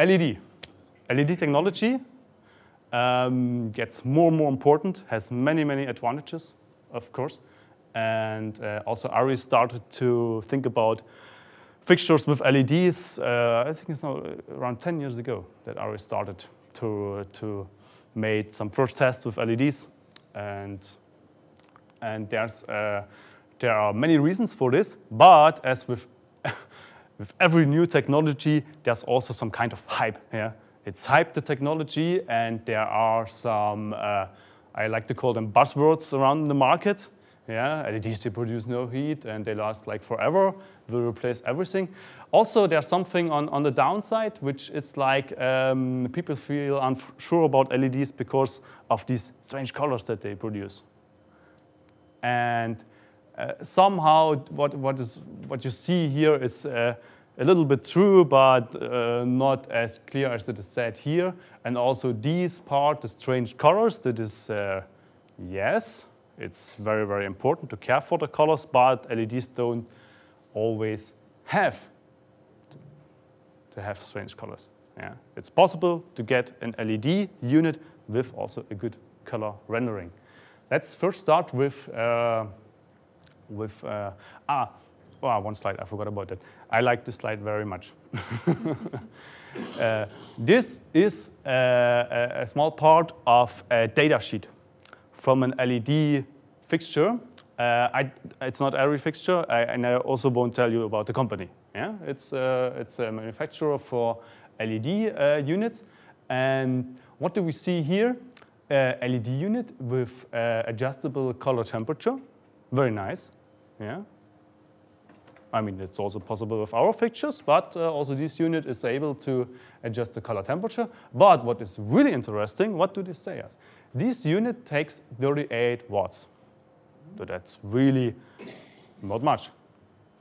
LED. LED technology gets more and more important, has many, many advantages, of course. And also Ari started to think about fixtures with LEDs. I think it's now around 10 years ago that Ari started to make some first tests with LEDs. And there are many reasons for this, but as with every new technology, there's also some kind of hype. Yeah? It's hype, the technology, and there are some, I like to call them buzzwords around the market. Yeah? LEDs, they produce no heat, and they last like forever, will replace everything. Also, there's something on the downside, which is like people feel unsure about LEDs because of these strange colors that they produce. And somehow what you see here is a little bit true, but not as clear as it is said here. And also these part, the strange colors, that is, yes, it's very, very important to care for the colors, but LEDs don't always have to have strange colors. Yeah. It's possible to get an LED unit with also a good color rendering. Let's first start with one slide, I forgot about that. I like this slide very much. This is a small part of a data sheet from an LED fixture. It's not every fixture, and I also won't tell you about the company. Yeah? It's a manufacturer for LED units. And what do we see here? LED unit with adjustable color temperature. Very nice. Yeah. I mean, it's also possible with our fixtures, but also this unit is able to adjust the color temperature. But what is really interesting, what do they say us? This unit takes 38 watts. So that's really not much.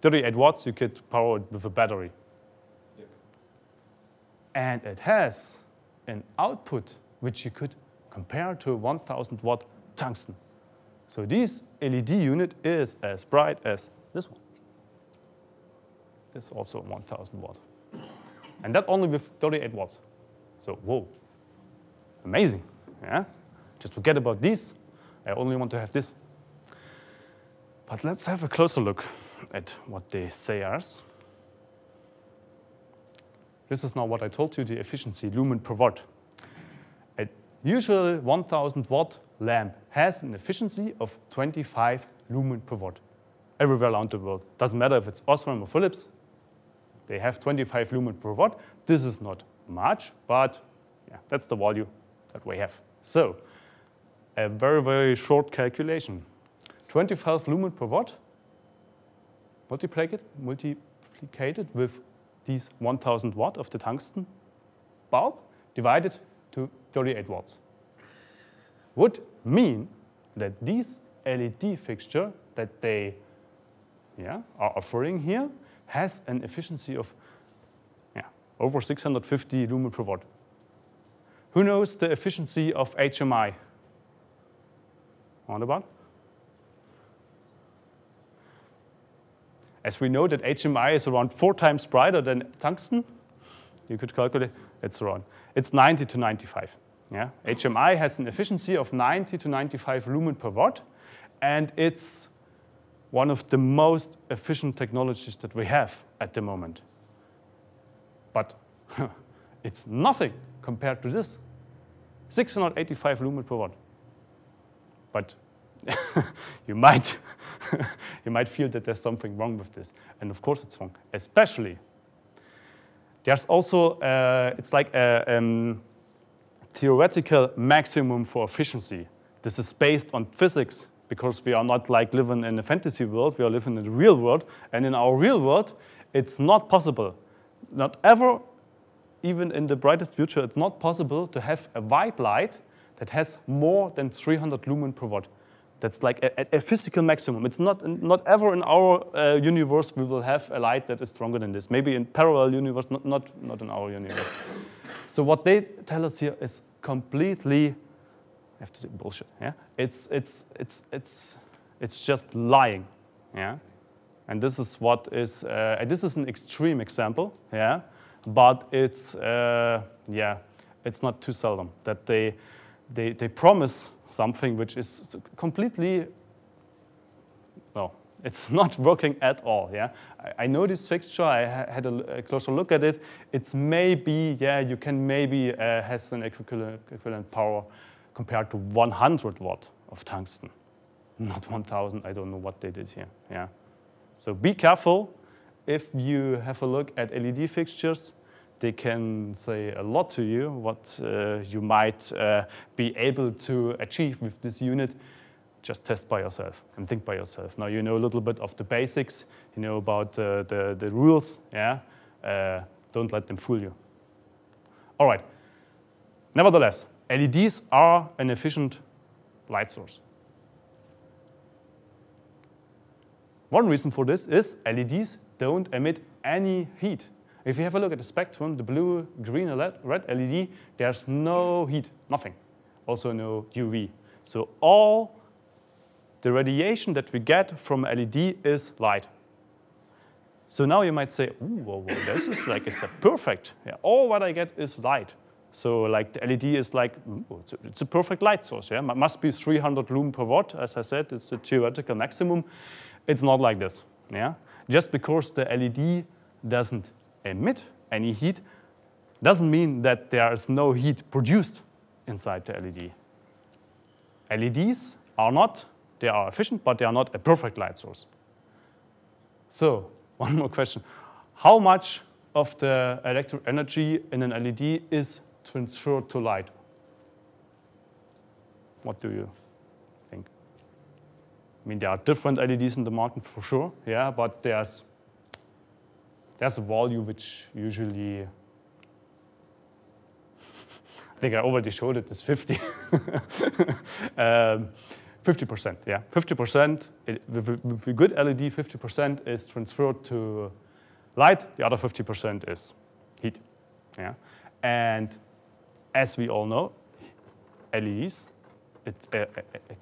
38 watts, you could power it with a battery. Yep. And it has an output which you could compare to a 1000 watt tungsten. So this LED unit is as bright as this one. This is also 1000 watt. And that only with 38 watts. So, whoa, amazing. Yeah? Just forget about this. I only want to have this. But let's have a closer look at what they say us. This is now what I told you, the efficiency, lumen per watt. A usual 1000 watt lamp has an efficiency of 25 lumen per watt. Everywhere around the world. Doesn't matter if it's Osram or Philips, they have 25 lumen per watt. This is not much, but yeah, that's the value that we have. So, a very, very short calculation. 25 lumen per watt, multiplicated with these 1000 watt of the tungsten bulb, divided to 38 watts. Would mean that this LED fixture that they are offering here has an efficiency of over 650 lumen per watt. Who knows the efficiency of HMI? Roundabout? As we know that HMI is around 4 times brighter than tungsten, you could calculate, it's 90 to 95. Yeah? HMI has an efficiency of 90 to 95 lumen per watt, and it's one of the most efficient technologies that we have at the moment. But it's nothing compared to this. 685 lumen per watt. But you might feel that there's something wrong with this. And of course it's wrong. Especially, there's also, it's like a theoretical maximum for efficiency. This is based on physics, because we are not like living in a fantasy world, we are living in the real world. And in our real world, it's not possible. Not ever, even in the brightest future, it's not possible to have a white light that has more than 300 lumen per watt. That's like a physical maximum. It's not ever in our universe we will have a light that is stronger than this. Maybe in parallel universe, not in our universe. So what they tell us here is completely, I have to say bullshit. Yeah, it's just lying. Yeah, and this is what is this is an extreme example. Yeah, but it's yeah, it's not too seldom that they promise something which is completely, no, it's not working at all. Yeah, I know this fixture. I had a closer look at it. It's maybe, yeah, you can maybe has an equivalent power compared to 100 watt of tungsten, not 1000. I don't know what they did here. Yeah, so be careful if you have a look at LED fixtures. They can say a lot to you what you might be able to achieve with this unit. Just test by yourself and think by yourself. Now you know a little bit of the basics, you know about the rules, yeah? Don't let them fool you. All right, nevertheless, LEDs are an efficient light source. One reason for this is LEDs don't emit any heat. If you have a look at the spectrum, the blue, green, and red LED, there's no heat, nothing. Also no UV. So all the radiation that we get from LED is light. So now you might say, ooh, whoa, this is like, it's a perfect, yeah, all what I get is light. So like the LED is like, ooh, it's a perfect light source, yeah? It must be 300 lumen per watt, as I said, it's the theoretical maximum. It's not like this, yeah? Just because the LED doesn't emit any heat doesn't mean that there is no heat produced inside the LED. LEDs are not, they are efficient, but they are not a perfect light source. So, one more question. How much of the electric energy in an LED is transferred to light? What do you think? I mean, there are different LEDs in the market for sure, yeah, but there's a value which usually, I think I already showed it, is 50. 50%, yeah. 50%, with a good LED, 50% is transferred to light, the other 50% is heat, yeah. And as we all know, LEDs, it's a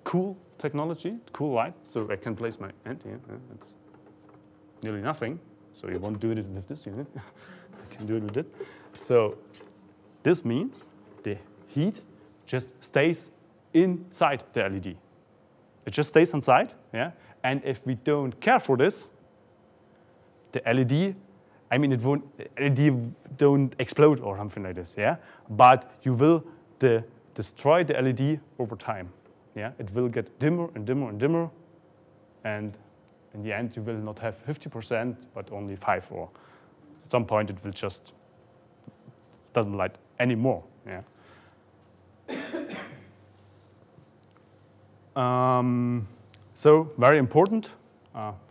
cool technology, cool light, so I can place my hand here, it's nearly nothing. So you won't do it with this unit. You can do it with it. So this means the heat just stays inside the LED. It just stays inside, yeah? And if we don't care for this, the LED, I mean, LED don't explode or something like this, yeah? But you will destroy the LED over time, yeah? It will get dimmer and dimmer and dimmer, and in the end, you will not have 50%, but only 5, or at some point it will just doesn't light anymore. Yeah. So very important.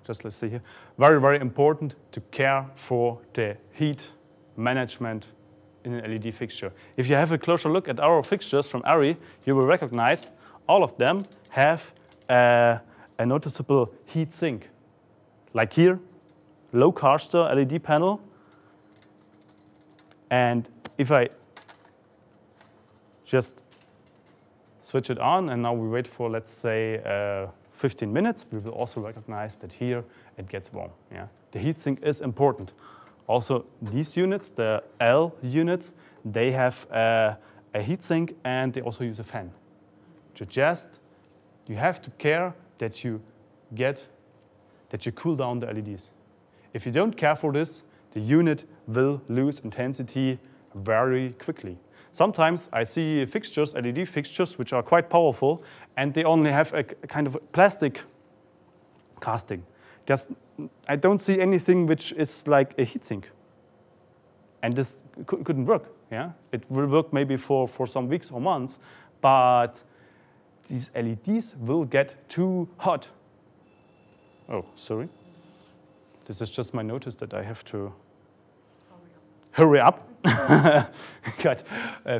Just let's see here. Very, very important to care for the heat management in an LED fixture. If you have a closer look at our fixtures from ARRI, you will recognize all of them have a noticeable heat sink. Like here, low Karster LED panel. And if I just switch it on and now we wait for, let's say, 15 minutes, we will also recognize that here it gets warm. Yeah? The heatsink is important. Also, these units, the L units, they have a heatsink and they also use a fan. You have to care that you cool down the LEDs. If you don't care for this, the unit will lose intensity very quickly. Sometimes I see fixtures, LED fixtures, which are quite powerful, and they only have a kind of plastic casting. I don't see anything which is like a heatsink. And this couldn't work. Yeah? It will work maybe for some weeks or months, but these LEDs will get too hot. Oh, sorry. This is just my notice that I have to hurry up. Got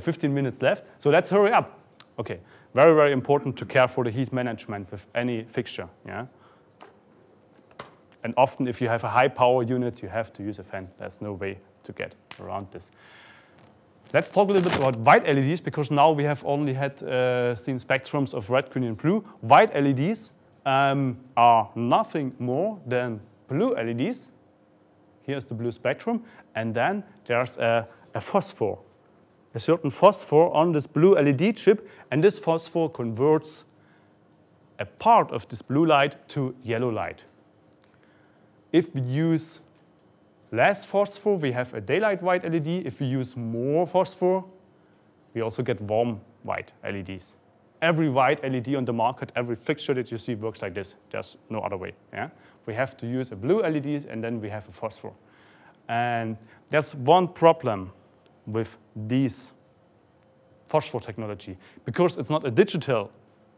15 minutes left, so let's hurry up. Okay, very, very important to care for the heat management with any fixture. Yeah. And often, if you have a high power unit, you have to use a fan. There's no way to get around this. Let's talk a little bit about white LEDs, because now we have only had seen spectrums of red, green, and blue. White LEDs are nothing more than blue LEDs Here's the blue spectrum. And then there's a phosphor, a certain phosphor on this blue LED chip. And this phosphor converts a part of this blue light to yellow light. If we use less phosphor, we have a daylight white LED. If we use more phosphor, we also get warm white LEDs. Every white LED on the market, every fixture that you see works like this. There's no other way. Yeah? We have to use a blue LED, and then we have a phosphor. And there's one problem with these phosphor technology, because it's not a digital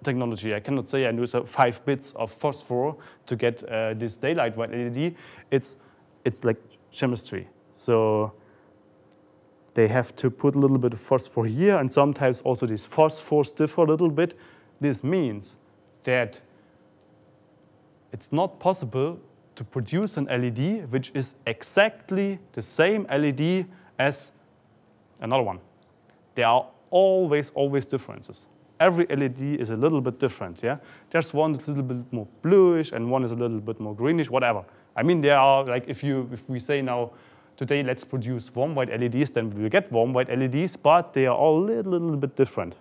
technology. I cannot say I use 5 bits of phosphor to get this daylight white LED. It's like chemistry. So they have to put a little bit of phosphor here, and sometimes also these phosphors differ a little bit. This means that it's not possible to produce an LED which is exactly the same LED as another one. There are always differences. Every LED is a little bit different. Yeah? There's one that's a little bit more bluish, and one is a little bit more greenish, whatever. I mean, there are, like, if we say now, today let's produce warm white LEDs, then we will get warm white LEDs, but they are all a little bit different.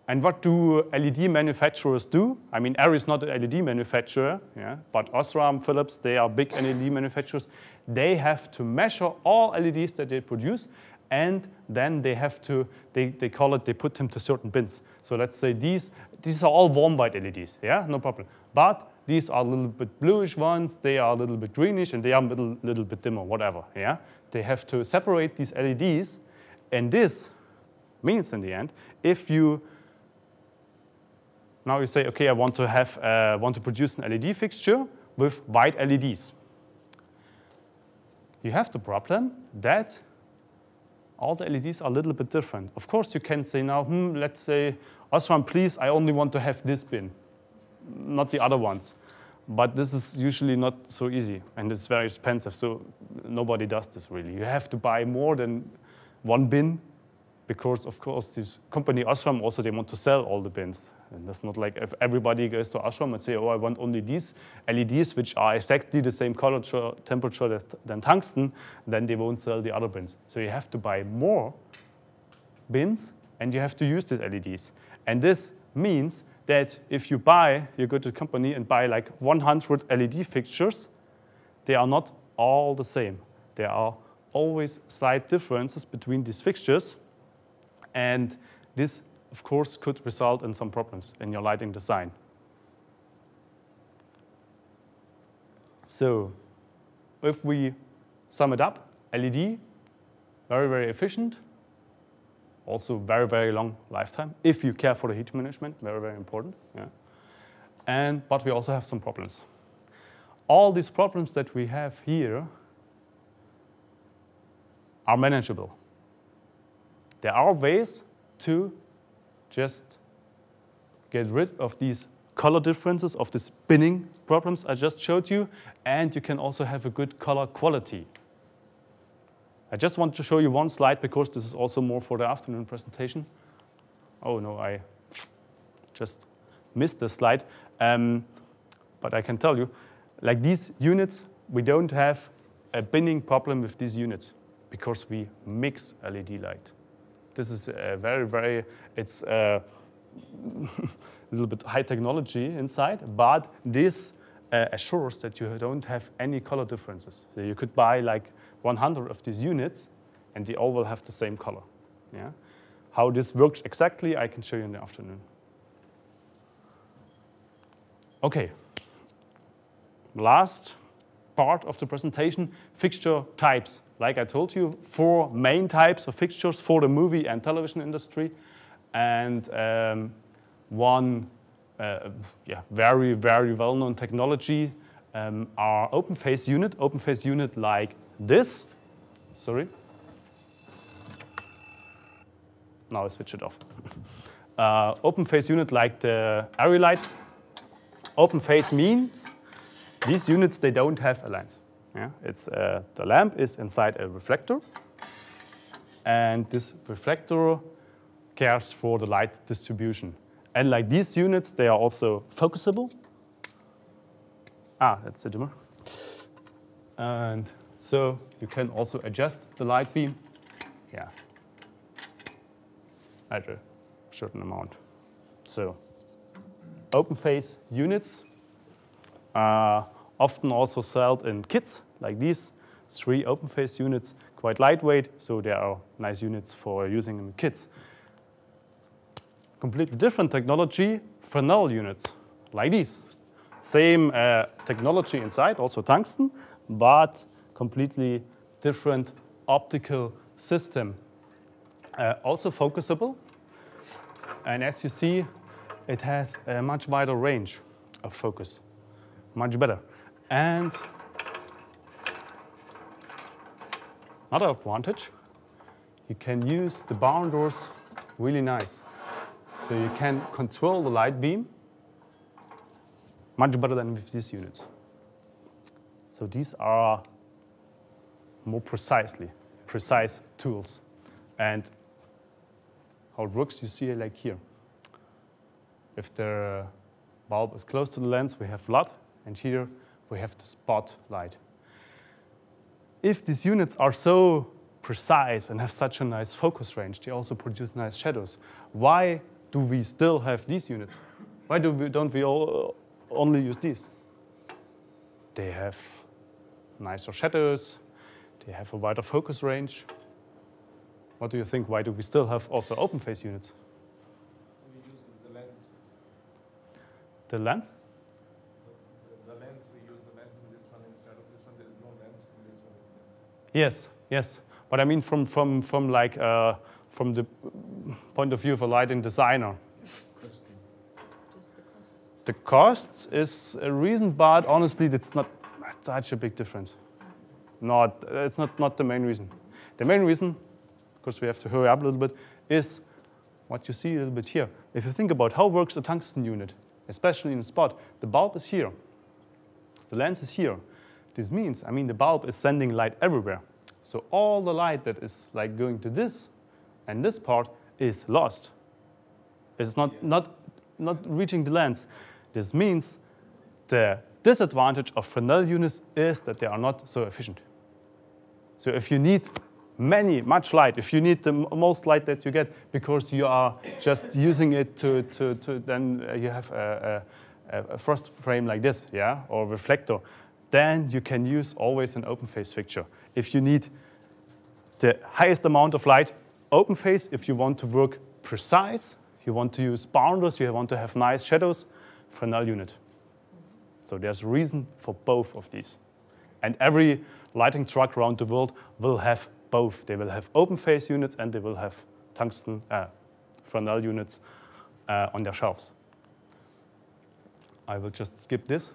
And what do LED manufacturers do? I mean, Arri is not an LED manufacturer, yeah? But Osram, Philips, they are big LED manufacturers. They have to measure all LEDs that they produce, and then they have to, they put them to certain bins. So let's say these are all warm white LEDs, yeah, no problem. But these are a little bit bluish ones, they are a little bit greenish, and they are a little bit dimmer, whatever, yeah. They have to separate these LEDs, and this means in the end, if you now you say, okay, I want to produce an LED fixture with white LEDs. You have the problem that all the LEDs are a little bit different. Of course, you can say now, let's say, Osram, please, I only want to have this bin, not the other ones. But this is usually not so easy, and it's very expensive, so nobody does this really. You have to buy more than one bin, because of course this company Osram also, they want to sell all the bins. And that's not like if everybody goes to Osram and say, oh, I want only these LEDs which are exactly the same color temperature than tungsten, then they won't sell the other bins. So you have to buy more bins, and you have to use these LEDs. And this means that if you go to the company and buy like 100 LED fixtures, they are not all the same. There are always slight differences between these fixtures, and this, of course, could result in some problems in your lighting design. So if we sum it up, LED, very, very efficient, also very, very long lifetime. If you care for the heat management, very, very important. Yeah. But we also have some problems. All these problems that we have here are manageable. There are ways to just get rid of these color differences, of these binning problems I just showed you, and you can also have a good color quality. I just want to show you one slide because this is also more for the afternoon presentation. Oh no, I just missed the slide. But I can tell you, like these units, we don't have a binning problem with these units because we mix LED light. This is it's a little bit high technology inside, but this assures that you don't have any color differences. So you could buy like 100 of these units, and they all will have the same color. Yeah? How this works exactly, I can show you in the afternoon. Okay. Last part of the presentation, fixture types. Like I told you, 4 main types of fixtures for the movie and television industry, and one very, very well-known technology are open phase unit like this. Sorry. Now I switch it off. Open phase unit like the Arri light. Open phase means these units, they don't have a lens. Yeah? It's, the lamp is inside a reflector, and this reflector cares for the light distribution. And like these units, they are also focusable. That's a dimmer. And so you can also adjust the light beam, yeah, at a certain amount. So open phase units are often also sold in kits like these, 3 open phase units, quite lightweight, so they are nice units for using in kits. Completely different technology, Fresnel units, like these. Same technology inside, also tungsten, but completely different optical system. Also focusable, and as you see, it has a much wider range of focus, much better. And another advantage, you can use the barn doors really nice. So you can control the light beam much better than with these units. So these are more precise tools. And how it works, you see it like here. If the bulb is close to the lens, we have LUT, and here we have the spotlight. If these units are so precise and have such a nice focus range, they also produce nice shadows. Why do we still have these units? Why don't we only use these? They have nicer shadows, they have a wider focus range. What do you think? Why do we still have also open phase units? We use the lens. The lens? The lens, we use the lens in this one instead of this one. There is no lens in this one. Yes, yes. But I mean from the point of view of a lighting designer. The costs is a reason, but honestly, it's not such a big difference. It's not the main reason. The main reason, because we have to hurry up a little bit, is what you see a little bit here. If you think about how works a tungsten unit, especially in a spot, the bulb is here. The lens is here. This means, I mean, the bulb is sending light everywhere. So all the light that is like going to this and this part is lost. It's not reaching the lens. This means the disadvantage of Fresnel units is that they are not so efficient. So if you need much light, if you need the most light that you get because you are just using it to then you have a first frame like this, yeah, or reflector, then you can use always an open phase fixture. If you need the highest amount of light, open phase. If you want to work precise, you want to use boundaries, you want to have nice shadows, Fresnel unit. So there's a reason for both of these. And every lighting truck around the world will have both. They will have open phase units and they will have tungsten Fresnel units on their shelves. I will just skip this.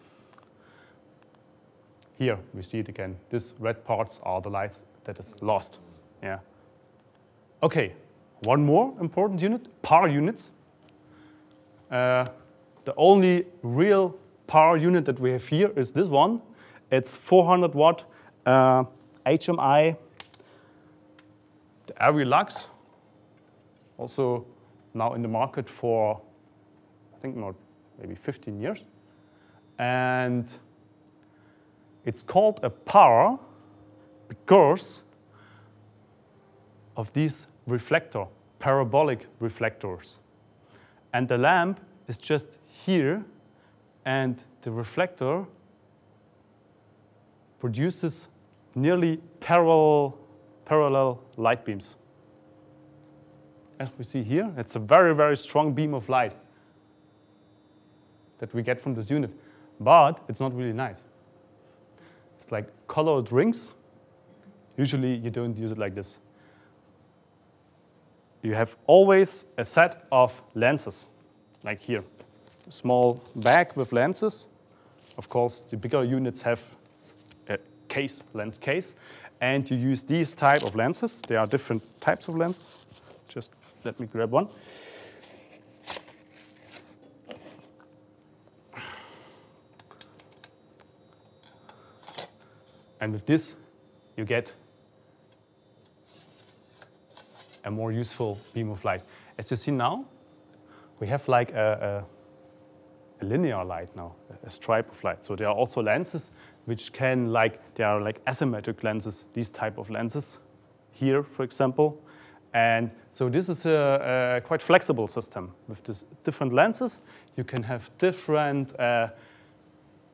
Here we see it again. These red parts are the lights that is lost. Yeah. Okay, one more important unit, power units. The only real power unit that we have here is this one. It's 400 watt HMI, the Airy Lux, also now in the market for, I think maybe 15 years. And it's called a power because of these parabolic reflectors. And the lamp is just here, and the reflector produces nearly parallel light beams. As we see here, it's a very, very strong beam of light that we get from this unit, but it's not really nice. It's like colored rings. Usually you don't use it like this. You have always a set of lenses, like here. A small bag with lenses. Of course, the bigger units have a lens case, and you use these type of lenses. There are different types of lenses. Just let me grab one. And with this, you get a more useful beam of light. As you see now, we have like a a linear light now, a stripe of light. So there are also lenses which can, they are like asymmetric lenses, these type of lenses here, for example. And so this is a quite flexible system. With this different lenses, you can have different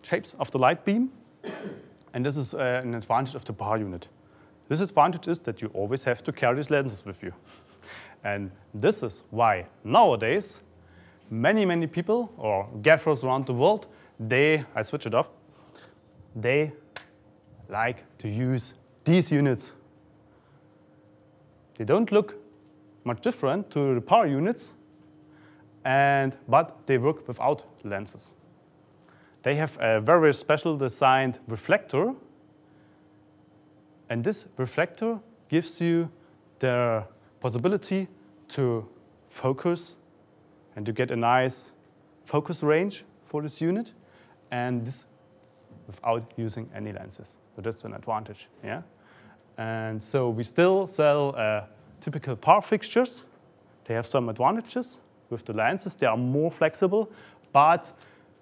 shapes of the light beam. And this is an advantage of the power unit. This advantage is that you always have to carry these lenses with you. And this is why nowadays, many people, or gaffers around the world, I switch it off, they like to use these units. They don't look much different to the power units, but they work without lenses. They have a very special designed reflector, and this reflector gives you the possibility to focus and to get a nice focus range for this unit, and this without using any lenses. So that's an advantage, yeah? And so we still sell typical power fixtures. They have some advantages with the lenses. They are more flexible, but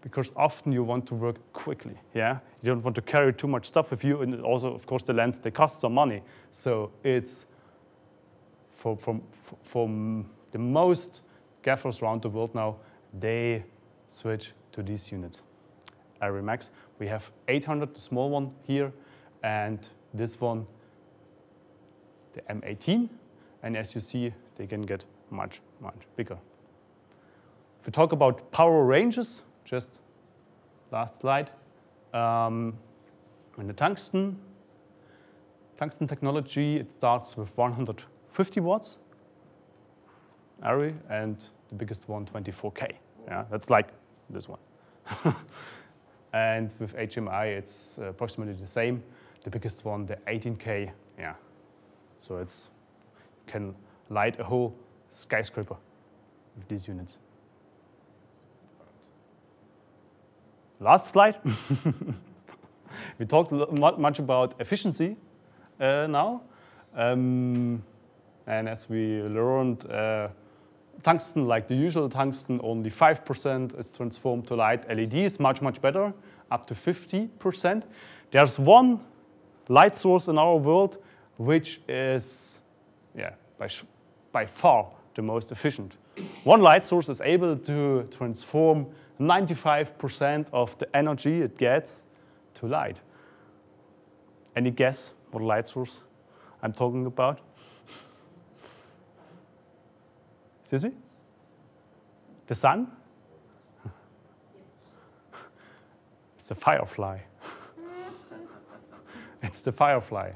because often you want to work quickly, yeah? You don't want to carry too much stuff with you, and also, of course, the lens, they cost some money. So it's for the most gaffers around the world now, they switch to these units. Array Max, we have 800, the small one here, and this one, the M18. And as you see, they can get much bigger. If we talk about power ranges, just last slide. In the tungsten technology, it starts with 150 watts array, and the biggest one, 24K. Yeah, that's like this one. And with HMI, it's approximately the same. The biggest one, the 18K. Yeah, so you can light a whole skyscraper with these units. Last slide. We talked much about efficiency now. And as we learned, tungsten, like the usual tungsten, only 5% is transformed to light. LED is much better, up to 50%. There's one light source in our world which is by far the most efficient. One light source is able to transform 95% of the energy it gets to light. Any guess what light source I'm talking about? Excuse me? The sun? It's the firefly. It's the firefly.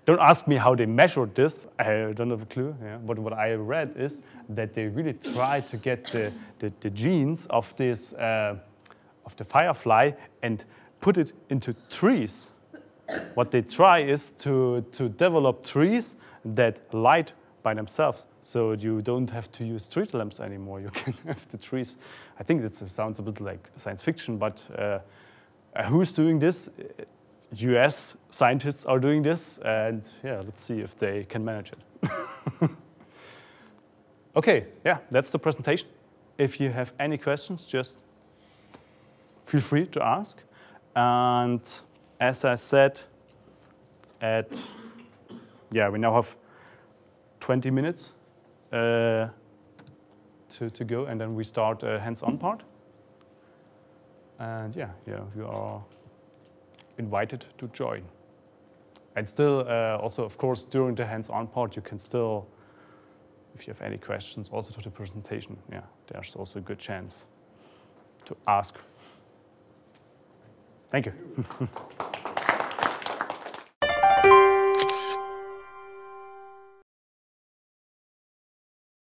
Don't ask me how they measured this. I don't have a clue. Yeah. But what I read is that they really tried to get the genes of this of the firefly and put it into trees. What they try is to develop trees that light by themselves, so you don't have to use street lamps anymore. You can have the trees. I think that sounds a bit like science fiction, but who's doing this? US scientists are doing this, and yeah, let's see if they can manage it. Okay, yeah, that's the presentation. If you have any questions, just feel free to ask. And as I said, we now have 20 minutes to go, and then we start a hands-on part. And you are invited to join. And still, also, of course, during the hands-on part, you can still, if you have any questions, also to the presentation, there's also a good chance to ask. Thank you.